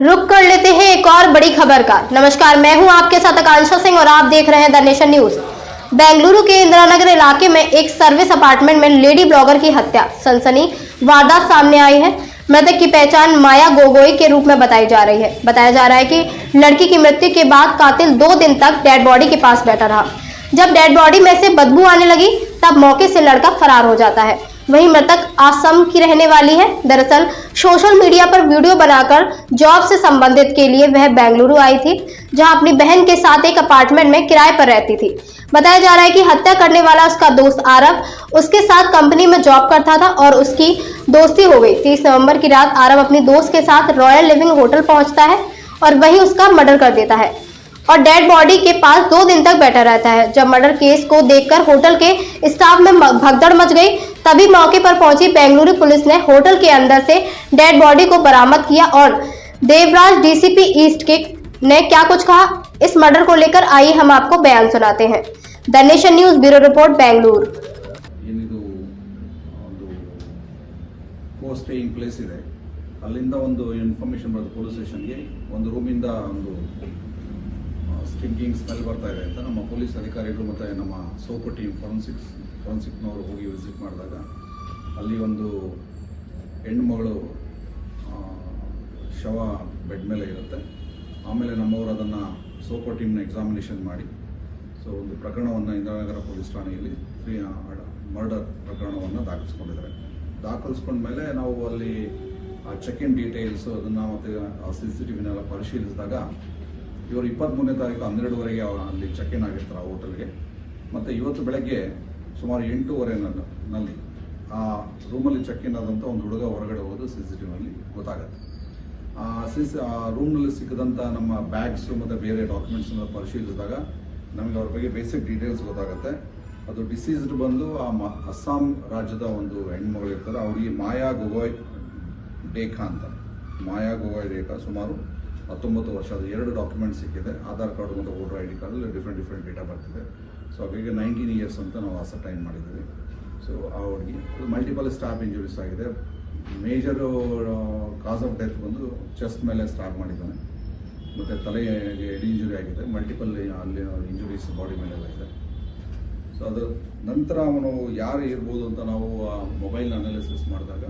रुक कर लेते हैं एक और बड़ी खबर का। नमस्कार, मैं हूं आपके साथ आकांक्षा सिंह और आप देख रहे हैं द नेशन न्यूज। बेंगलुरु के इंदिरानगर इलाके में एक सर्विस अपार्टमेंट में लेडी ब्लॉगर की हत्या, सनसनी वारदात सामने आई है। मृतक की पहचान माया गोगोई के रूप में बताई जा रही है। बताया जा रहा है कि लड़की की मृत्यु के बाद कातिल 2 दिन तक डेड बॉडी के पास बैठा रहा। जब डेड बॉडी में से बदबू आने लगी तब मौके से लड़का फरार हो जाता है। वहीं मृतक आसम की रहने वाली है। दरअसल सोशल मीडिया पर वीडियो बनाकर जॉब से संबंधित के लिए वह बेंगलुरु आई थी, जहां अपनी बहन के साथ एक अपार्टमेंट में किराए पर रहती थी। बताया जा रहा है कि हत्या करने वाला उसका दोस्त आरव उसके साथ कंपनी में जॉब करता था और उसकी दोस्ती हो गई। 30 नवंबर की रात आरव अपनी दोस्त के साथ रॉयल लिविंग होटल पहुंचता है और वहीं उसका मर्डर कर देता है और डेड बॉडी के पास 2 दिन तक बैठा रहता है। जब मर्डर केस को देखकर होटल के स्टाफ में भगदड़ मच गई, तभी मौके पर पहुंची बेंगलुरु पुलिस ने होटल के अंदर से डेड बॉडी को बरामद किया और देवराज डीसीपी ईस्ट के ने क्या कुछ कहा, इस मर्डर को लेकर आइए हम आपको बयान सुनाते हैं। The nation news bureau report, Bengaluru. Staying place ಇದೆ, ಅಲ್ಲಿಂದ ಒಂದು ಇನ್ಫಾರ್ಮೇಶನ್ ಬರುತ್ತೆ ಪೊಲೀಸ್ ಸ್ಟೇಷನ್ಗೆ. ಒಂದು ರೂಮಿಂದ ಒಂದು ಸ್ಟಿಂಕಿಂಗ್ ಸ್ಮೆಲ್ ಬರ್ತಾ ಇದೆ ಅಂತ ನಮ್ಮ ಪೊಲೀಸ್ ಅಧಿಕಾರಿಗಳು ಮತ್ತು ನಮ್ಮ ಸೋಪು ಟೀಮ್ ಫಾರೆನ್ಸಿಕ್ನವರು ಹೋಗಿ ವಿಸಿಟ್ ಮಾಡಿದಾಗ ಅಲ್ಲಿ ಒಂದು ಹೆಣ್ಣುಮಗಳು ಶವ ಬೆಡ್ ಮೇಲೆ ಇರುತ್ತೆ. ಆಮೇಲೆ ನಮ್ಮವರು ಅದನ್ನು ಸೋಪು ಟೀಮ್ನ ಎಕ್ಸಾಮಿನೇಷನ್ ಮಾಡಿ ಒಂದು ಪ್ರಕರಣವನ್ನು ಇಂದಿರಾನಗರ ಪೊಲೀಸ್ ಠಾಣೆಯಲ್ಲಿ ಮರ್ಡರ್ ಪ್ರಕರಣವನ್ನು ದಾಖಲಿಸ್ಕೊಂಡ್ಮೇಲೆ ನಾವು ಅಲ್ಲಿ ಚೆಕ್ ಇನ್ ಡೀಟೇಲ್ಸ್ ಅದನ್ನು ಮತ್ತು CCTVನೆಲ್ಲ ಪರಿಶೀಲಿಸಿದಾಗ ಇವರು 23ನೇ ತಾರೀಕು 12ವರೆಗೆ ಅಲ್ಲಿ ಚೆಕ್ ಇನ್ ಆಗಿರ್ತಾರೆ ಆ ಹೋಟೆಲ್ಗೆ. ಮತ್ತು ಇವತ್ತು ಬೆಳಗ್ಗೆ ಸುಮಾರು 8:15ನಲ್ಲಿ ಆ ರೂಮಲ್ಲಿ ಚೆಕ್ ಇನ್ ಆದಂಥ ಒಂದು ಹುಡುಗ ಹೊರಗಡೆ ಹೋಗೋದು CCTVನಲ್ಲಿ ಗೊತ್ತಾಗುತ್ತೆ. ಆ ರೂಮ್ನಲ್ಲಿ ಸಿಕ್ಕಿದಂಥ ನಮ್ಮ ಬ್ಯಾಗ್ಸು ಮತ್ತು ಬೇರೆ ಡಾಕ್ಯುಮೆಂಟ್ಸನ್ನ ಪರಿಶೀಲಿಸಿದಾಗ ನಮಗೆ ಅವ್ರ ಬಗ್ಗೆ ಬೇಸಿಕ್ ಡೀಟೇಲ್ಸ್ ಗೊತ್ತಾಗುತ್ತೆ. ಅದು ಡಿಸೀಸ್ಡ್ ಬಂದು ಅಸ್ಸಾಂ ರಾಜ್ಯದ ಒಂದು ಹೆಣ್ಮಗಳು ಇರ್ತಾರೆ, ಅವರಿಗೆ ಮಾಯಾ ಗೊಗೋಯ್ ಡೇಖಾ ಅಂತ. ಮಾಯಾ ಗೊಗೋಯ್ ಡೇಖಾ ಸುಮಾರು 19 ವರ್ಷದ 2 ಡಾಕ್ಯುಮೆಂಟ್ಸ್ ಸಿಕ್ಕಿದೆ, ಆಧಾರ್ ಕಾರ್ಡು ಮತ್ತು ವೋಟರ್ ID ಕಾರ್ಡಲ್ಲಿ ಡಿಫ್ರೆಂಟ್ ಡೇಟಾ ಬರ್ತಿದೆ. ಹಾಗಾಗಿ 19 ಇಯರ್ಸ್ ಅಂತ ನಾವು ಅಸರ್ಟೈನ್ ಮಾಡಿದ್ದೀವಿ. ಆ ಹುಡುಗಿ ಮಲ್ಟಿಪಲ್ ಸ್ಟಾಬ್ ಇಂಜುರೀಸ್ ಆಗಿದೆ. ಮೇಜರ್ ಕಾಸ್ ಆಫ್ ಡೆತ್ ಬಂದು ಚೆಸ್ಟ್ ಮೇಲೆ ಸ್ಟಾಬ್ ಮಾಡಿದ್ದಾನೆ ಮತ್ತು ತಲೆಗೆ ಹೆಡ್ ಇಂಜುರಿ ಆಗಿದೆ. ಮಲ್ಟಿಪಲ್ ಅಲ್ಲಿ ಇಂಜುರೀಸ್ ಬಾಡಿ ಮೇಲೆಲ್ಲ ಇದೆ. ಅದು ನಂತರ ಅವನು ಯಾರು ಇರ್ಬೋದು ಅಂತ ನಾವು ಮೊಬೈಲ್ ಅನಾಲಿಸಿಸ್ ಮಾಡಿದಾಗ